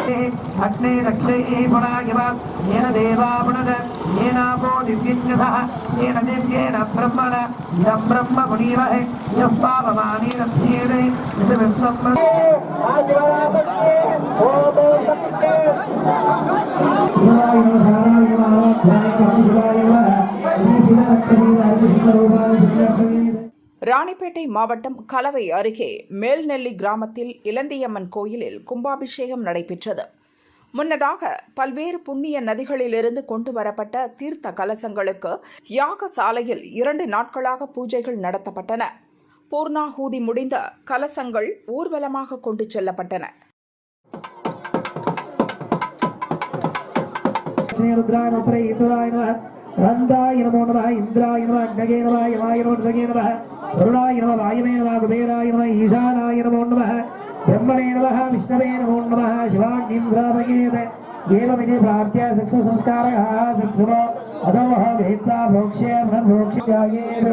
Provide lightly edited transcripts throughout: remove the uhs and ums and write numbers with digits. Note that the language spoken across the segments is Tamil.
अग्ने रक्षैः पुनायव येन देवा पुनद येनापो दिव्यज्ञसः येन दिव्येन ब्रह्मण इदं ब्रह्म मुनीमहे यः पावमानीरभ्येते इति विश्वं ராணிப்பேட்டை மாவட்டம் கலவை அருகே மேல்நெல்லி கிராமத்தில் இலந்தியம்மன் கோயிலில் கும்பாபிஷேகம் நடைபெற்றது. முன்னதாக பல்வேறு புண்ணிய நதிகளிலிருந்து கொண்டு வரப்பட்ட தீர்த்த கலசங்களுக்கு யாக சாலையில் 2 நாட்களாக பூஜைகள் நடத்தப்பட்டன. பூர்ணாகூதி முடிந்த கலசங்கள் ஊர்வலமாக கொண்டு செல்லப்பட்டன. रन्दाय नमो नमः इंद्राय नमः अग्नये नमः यमाय नमः ऋगे नमः वरुणाय नमः वायवे नमः कुबेराय नमः ईशानाय नमो नमः ब्रह्मणे नमः विष्णवे नमो नमः शिवाग्निन्द्रावगेत एवमिति प्रार्थ्य सत्सु संस्कारः सत्सुनो अधोः वेत्ता मोक्षे ब्रह्मोक्षयायेत्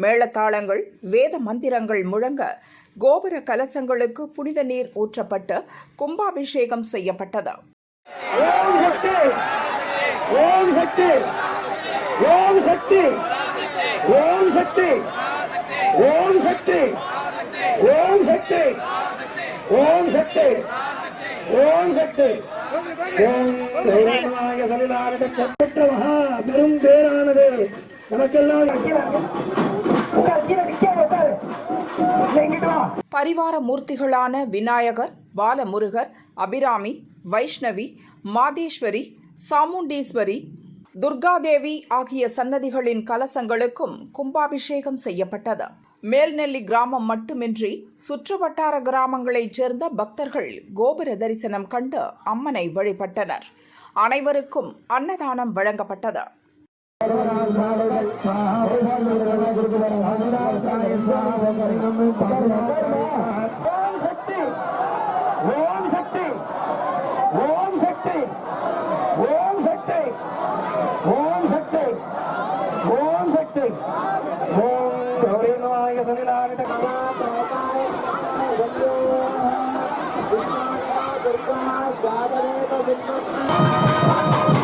மேளதாளங்கள் வேத மந்திரங்கள் முழங்க கோபுர கலசங்களுக்கு புனித நீர் ஊற்றப்பட்டு கும்பாபிஷேகம் செய்யப்பட்டது. பெரும் பேரானது நமக்கெல்லாம் பரிவார மூர்த்திகளான விநாயகர், பாலமுருகர், அபிராமி, வைஷ்ணவி, மாதேஸ்வரி, சாமுண்டீஸ்வரி, துர்காதேவி ஆகிய சன்னதிகளின் கலசங்களுக்கும் கும்பாபிஷேகம் செய்யப்பட்டது. மேல்நெல்லி கிராமம் மட்டுமின்றி சுற்றுவட்டார கிராமங்களைச் சேர்ந்த பக்தர்கள் கோபுர தரிசனம் கண்டு அம்மனை வழிபட்டனர். அனைவருக்கும் அன்னதானம் வழங்கப்பட்டது. ஓம்